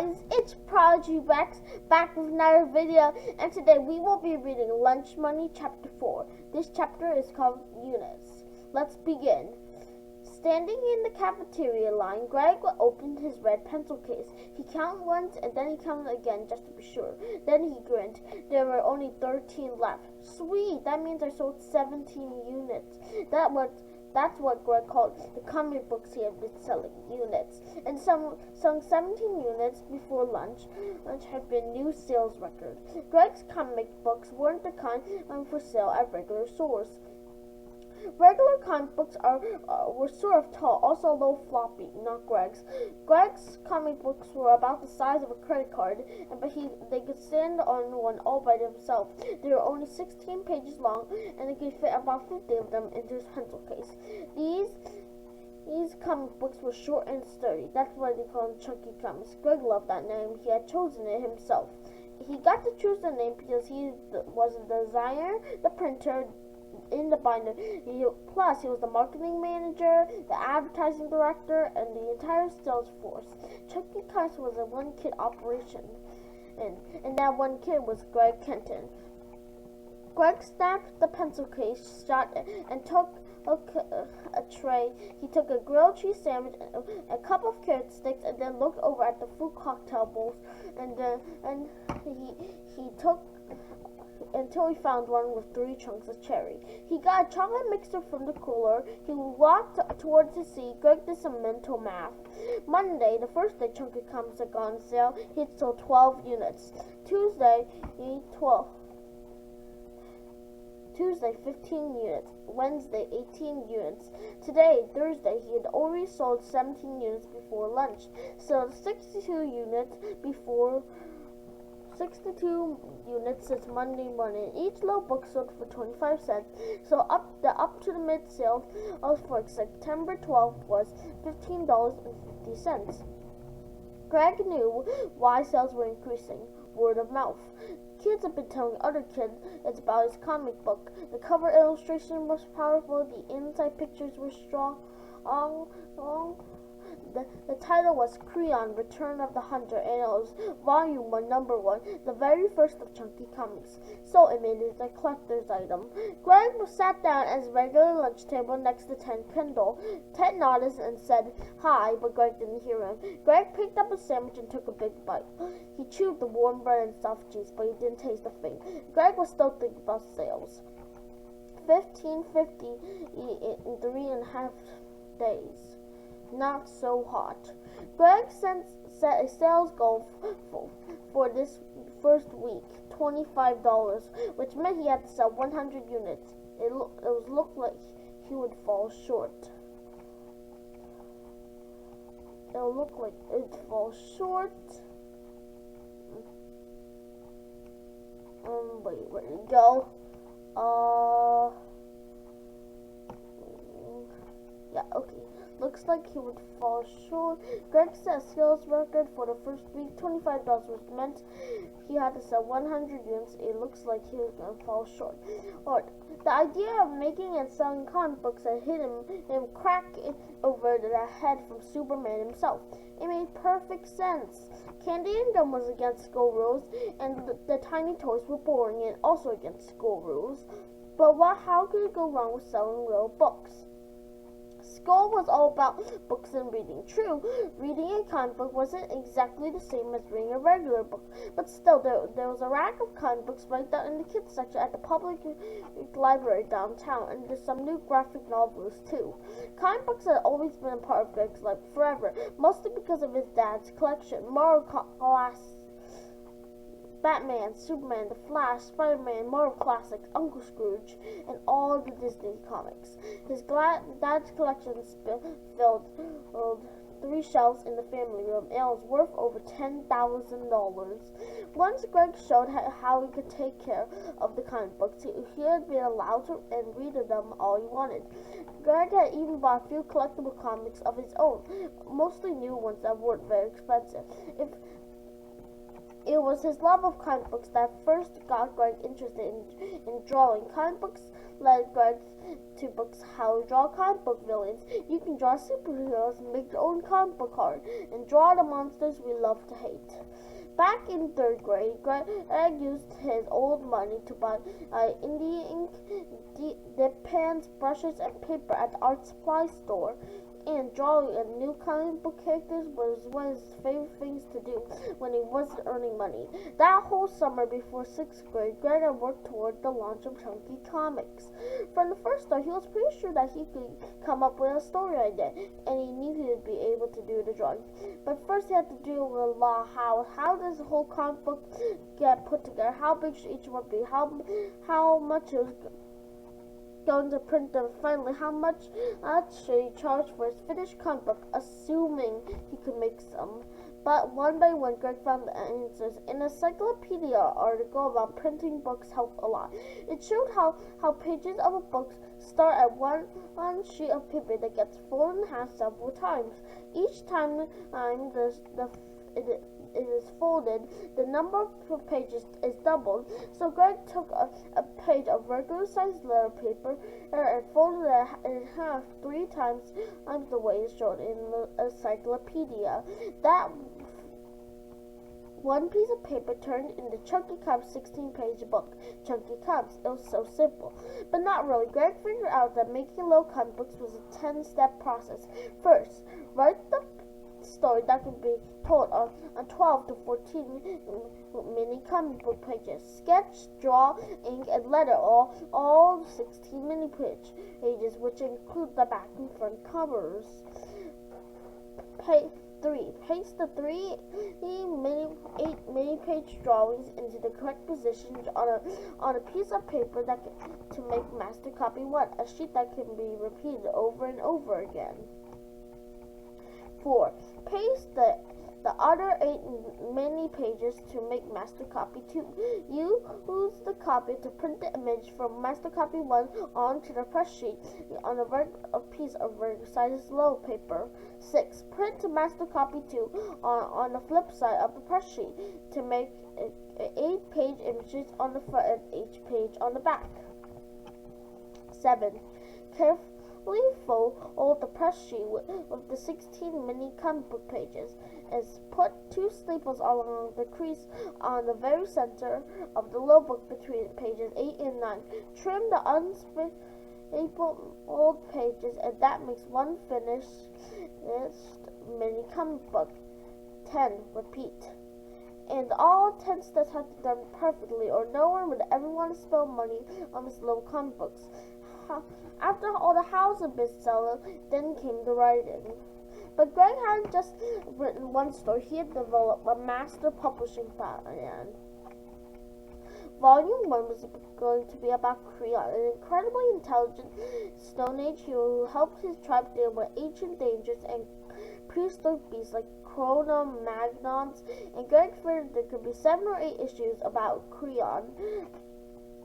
guys, it's ProdigyRex back with another video, and today we will be reading Lunch Money Chapter 4. This chapter is called Units. Let's begin. Standing in the cafeteria line, Greg opened his red pencil case. He counted once and then he counted again just to be sure. Then he grinned. There were only 13 left. Sweet, that means I sold 17 units. That's what Greg called the comic books he had been selling, units. And some 17 units before lunch, which had been new sales record. Greg's comic books weren't the kind for sale at regular stores. Regular comic books were sort of tall, also a little floppy, not Greg's. Greg's comic books were about the size of a credit card, but they could stand on one all by themselves. They were only 16 pages long, and he could fit about 50 of them into his pencil case. These comic books were short and sturdy. That's why they called them Chunky Comics. Greg loved that name. He had chosen it himself. He got to choose the name because he was the designer, the printer, in the binder. Plus, he was the marketing manager, the advertising director, and the entire sales force. Chunky Comics was a one-kid operation, and that one kid was Greg Kenton. Greg snapped the pencil case shut and took a tray. He took a grilled cheese sandwich, a cup of carrot sticks, and then looked over at the fruit cocktail bowls, and he took until he found one with 3 chunks of cherry. He got a chocolate mixer from the cooler. He walked towards the seat. Greg did some mental math. Monday, the first day Chunky Comics had gone on sale, he had sold 12 units. Tuesday, 15 units. Wednesday, 18 units. Today, Thursday, he had already sold 17 units before lunch. So 62 units since Monday morning. Each little book sold for 25 cents. So up to the mid sale for September 12th was $15.50. Greg knew why sales were increasing. Word of mouth. Kids have been telling other kids about his comic book. The cover illustration was powerful. The inside pictures were strong. The title was Creon, Return of the Hunter, and it was Volume 1, Number 1, the very first of Chunky Comics. So it made it a collector's item. Greg sat down at his regular lunch table next to Ted Kendall. Ted nodded and said hi, but Greg didn't hear him. Greg picked up a sandwich and took a big bite. He chewed the warm bread and soft cheese, but he didn't taste a thing. Greg was still thinking about sales. $15.50 in 3.5 days. Not so hot. Greg set a sales goal for this first week, $25, which meant he had to sell 100 units. It looked like he would fall short. It'll look like it'd fall short. Wait, where'd it go? Yeah, okay. Looks like he would fall short. Greg set a sales record for the first week. $25, which meant he had to sell 100 units. It looks like he was going to fall short. The idea of making and selling comic books had hit him crack over the head from Superman himself. It made perfect sense. Candy and Gum was against school rules, and the tiny toys were boring and also against school rules. But how could it go wrong with selling real books? School was all about books and reading. True, reading a comic book wasn't exactly the same as reading a regular book, but still there was a rack of comic books right down in the kids section at the public library downtown, and there's some new graphic novels too. Comic books had always been a part of Greg's life forever, mostly because of his dad's collection. Batman, Superman, The Flash, Spider-Man, Marvel Classics, Uncle Scrooge, and all the Disney comics. His dad's collection filled 3 shelves in the family room, and it was worth over $10,000. Once Greg showed how he could take care of the comic books, he had been allowed to read them all he wanted. Greg had even bought a few collectible comics of his own, mostly new ones that weren't very expensive. It was his love of comic books that first got Greg interested in drawing. Comic books led Greg to books How to Draw Comic Book Villains. You can draw superheroes, make your own comic book art, and draw the monsters we love to hate. Back in 3rd grade, Greg used his old money to buy Indie ink, dip pens, brushes, and paper at the art supply store. And drawing new comic book characters was one of his favorite things to do when he wasn't earning money. That whole summer before 6th grade, Greg had worked toward the launch of Chunky Comics. From the first start, he was pretty sure that he could come up with a story idea, and he knew he would be able to do the drawing. But first he had to do a lot. How does the whole comic book get put together? How big should each one be? How much it was going to print them. Finally, how much should he charge for his finished comic book, assuming he could make some? But one by one, Greg found the answers. An encyclopedia article about printing books helped a lot. It showed how pages of a book start at one sheet of paper that gets folded in half several times. Each time it is folded, the number of pages is doubled. So Greg took a page of regular sized letter paper and folded it in half 3 times the way it's shown in the encyclopedia. That one piece of paper turned into Chunky Comics' 16-page book, Chunky Comics. It was so simple, but not really. Greg figured out that making little comic books was a 10-step process. First, write the story that could be told on 12 to 14 mini comic book pages. Sketch, draw, ink, and letter all 16 mini pages, which include the back and front covers. 3. Paste the 8 mini page drawings into the correct positions on a piece of paper to make master copy 1, a sheet that can be repeated over and over again. 4. Paste the other 8 mini pages to make master copy 2. Use the copy to print the image from master copy 1 onto the press sheet on a piece of regular sized low paper. 6. Print master copy 2 on the flip side of the press sheet to make 8-page images on the front and 8 page on the back. 7. Carefully fold the press sheet with the 16 mini comic book pages. Put 2 staples along the crease on the very center of the low book between pages 8 and 9. Trim the unstapled old pages, and that makes one finished mini comic book. 10. Repeat. And all 10 steps have to be done perfectly, or no one would ever want to spend money on these little comic books. After all the hows of bestseller, then came the writing. But Greg hadn't just written one story, he had developed a master publishing plan. Volume 1 was going to be about Creon, an incredibly intelligent Stone Age hero who helped his tribe deal with ancient dangers and prehistoric beasts like Cro-Magnons, and Greg figured there could be 7 or 8 issues about Creon.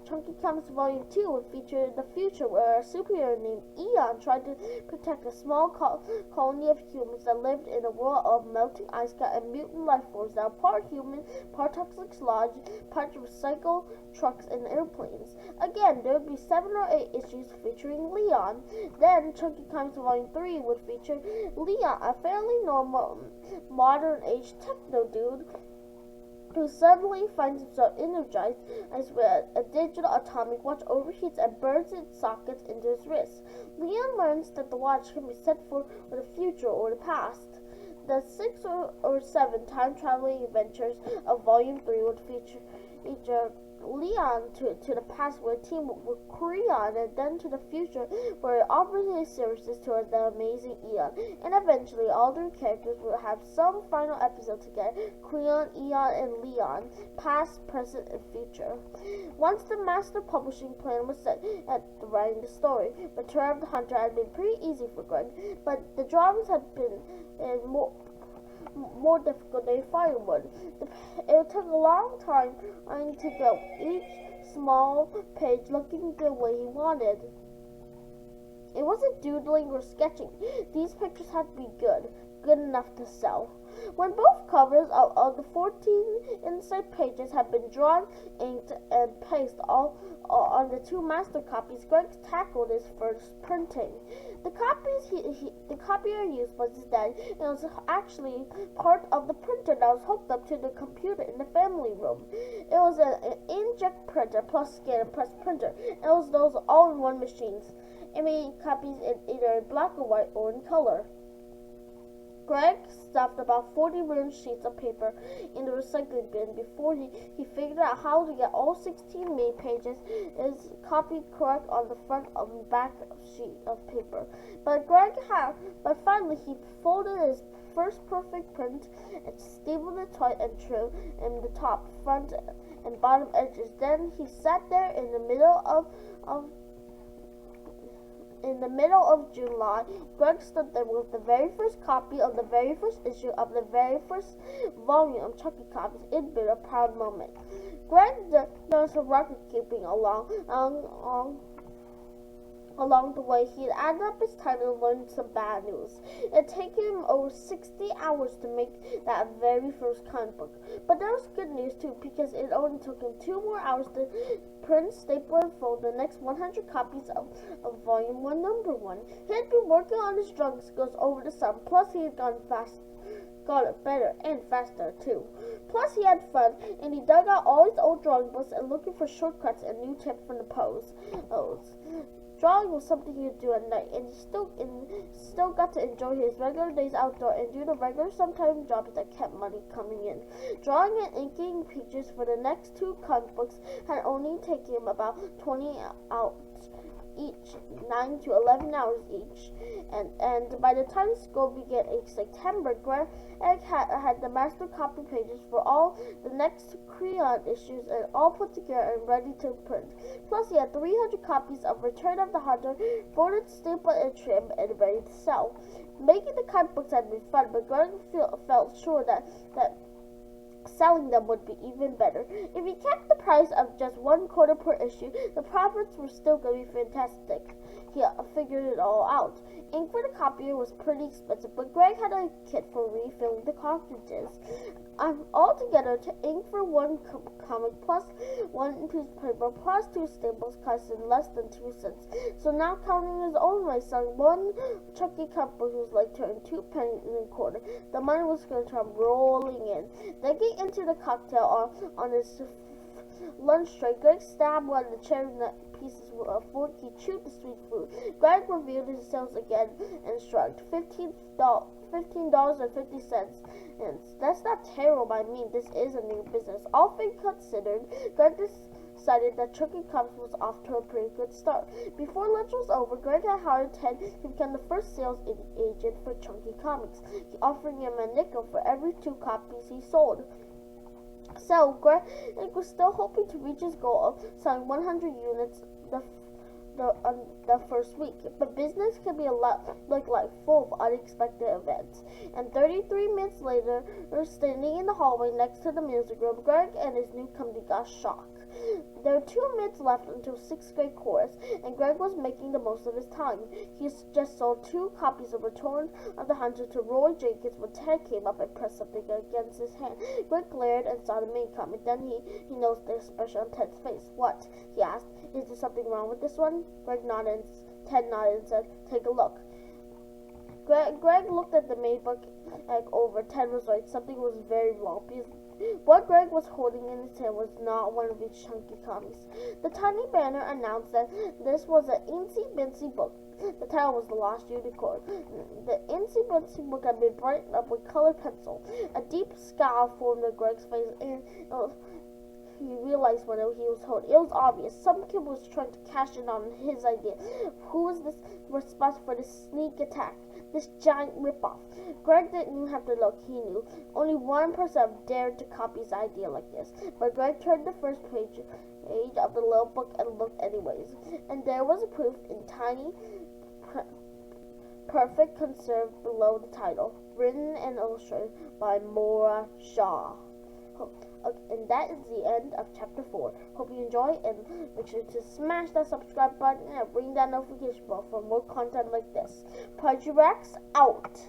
Chunky Comics Volume 2 would feature the future where a superhero named Eon tried to protect a small colony of humans that lived in a world of melting ice cap and mutant life forms that were part human, part toxic sludge, part recycled trucks and airplanes. Again, there would be 7 or 8 issues featuring Leon. Then Chunky Comics Volume 3 would feature Leon, a fairly normal, modern-age techno dude who suddenly finds himself energized as a digital atomic watch overheats and burns its sockets into his wrist. Leon learns that the watch can be set for the future or the past. The 6 or 7 time-traveling adventures of Volume 3 would feature Leon to the past where a team with Creon, and then to the future where it operates services towards the amazing Eon. And eventually all their characters will have some final episode together, Creon, Eon, and Leon, past, present, and future. Once the master publishing plan was set at writing the story, Return of the Hunter had been pretty easy for Greg, but the drawings had been more difficult than firewood. It took a long time to get each small page looking the way he wanted. It wasn't doodling or sketching. These pictures had to be good enough to sell. When both covers of the 14 inside pages had been drawn, inked, and pasted all on the 2 master copies, Greg tackled his first printing. The copier used was his dad, and it was actually part of the printer that was hooked up to the computer in the family room. It was an inkjet printer plus scan and press printer, and it was those all-in-one machines. It made copies in either black or white or in color. Greg stuffed about 40 million sheets of paper in the recycling bin before he figured out how to get all 16 main pages is copied correct on the front and back sheet of paper. But finally he folded his first perfect print and stapled it tight and true in the top, front, and bottom edges. Then he sat there in the middle of July. Greg stood there with the very first copy of the very first issue of the very first volume of Chucky Comics. It'd been a proud moment. Greg done some record keeping along the way. He had added up his time and learned some bad news. It took him over 60 hours to make that very first comic book. But there was good news too, because it only took him 2 more hours to print, staple, and fold the next 100 copies of Volume 1, Number 1. He had been working on his drawing skills over the summer, plus he had got it better and faster too. Plus he had fun, and he dug out all his old drawing books and looking for shortcuts and new tips from the pros. Drawing was something he would do at night, and he still got to enjoy his regular days outdoor and do the regular sometime jobs that kept money coming in. Drawing and inking pages for the next 2 comic books had only taken him about 20 hours each, 9 to 11 hours each, and by the time school began in September, Greg had the master copy pages for all the next crayon issues and all put together and ready to print. Plus he had 300 copies of Return of the Hunter, folded, stapled, and trimmed and ready to sell. Making the comic books had been fun, but Greg felt sure that selling them would be even better. If he kept the price of just $1.25 per issue, the profits were still going to be fantastic. He figured it all out. Ink for the copier was pretty expensive, but Greg had a kit for refilling the cartridges. Altogether, to ink for 1 comic plus 1 piece of paper plus 2 staples cost him less than 2 cents. So now, counting his own way, selling 1 Chucky comic book was like turning 2 pennies and a quarter. The money was going to come rolling in. Then getting into the cocktail on his lunch tray, Greg stabbed one of the cherry nut pieces with a fork. He chewed the sweet fruit. Greg reviewed his sales again and shrugged. $15.50. And that's not terrible. I mean, this is a new business. All things considered, Greg decided that Chucky Comics was off to a pretty good start. Before lunch was over, Greg had hired Ted to become the first sales agent for Chucky Comics, offering him a nickel for every 2 copies he sold. So Greg was still hoping to reach his goal of selling 100 units the first week, but business can be a lot like life, full of unexpected events. And 33 minutes later, standing in the hallway next to the music room, Greg and his new company got shocked. There were 2 minutes left until 6th grade chorus, and Greg was making the most of his time. He just sold 2 copies of Return of the Hunter to Roy Jenkins when Ted came up and pressed something against his hand. Greg glared and saw the main comic. Then he noticed the expression on Ted's face. "What?" he asked. "Is there something wrong with this one?" Ted nodded and said, "Take a look." Greg looked at the main book over. Ted was right. Something was very wrong, because what Greg was holding in his hand was not one of his Chunky comics. The tiny banner announced that this was an Incy Bincy book. The title was The Lost Unicorn. The Incy Bincy book had been brightened up with colored pencil. A deep scowl formed on Greg's face, and he realized what he was holding. It was obvious. Some kid was trying to cash in on his idea. Who was this responsible for this sneak attack? This giant ripoff. Greg didn't even have to look. He knew. Only one person dared to copy his idea like this. But Greg turned the first page of the little book and looked anyways. And there was a proof in tiny, perfect conserved below the title. Written and illustrated by Maura Shaw. And that is the end of chapter 4. Hope you enjoy, and make sure to smash that subscribe button and ring that notification bell for more content like this. ProdigyRex out.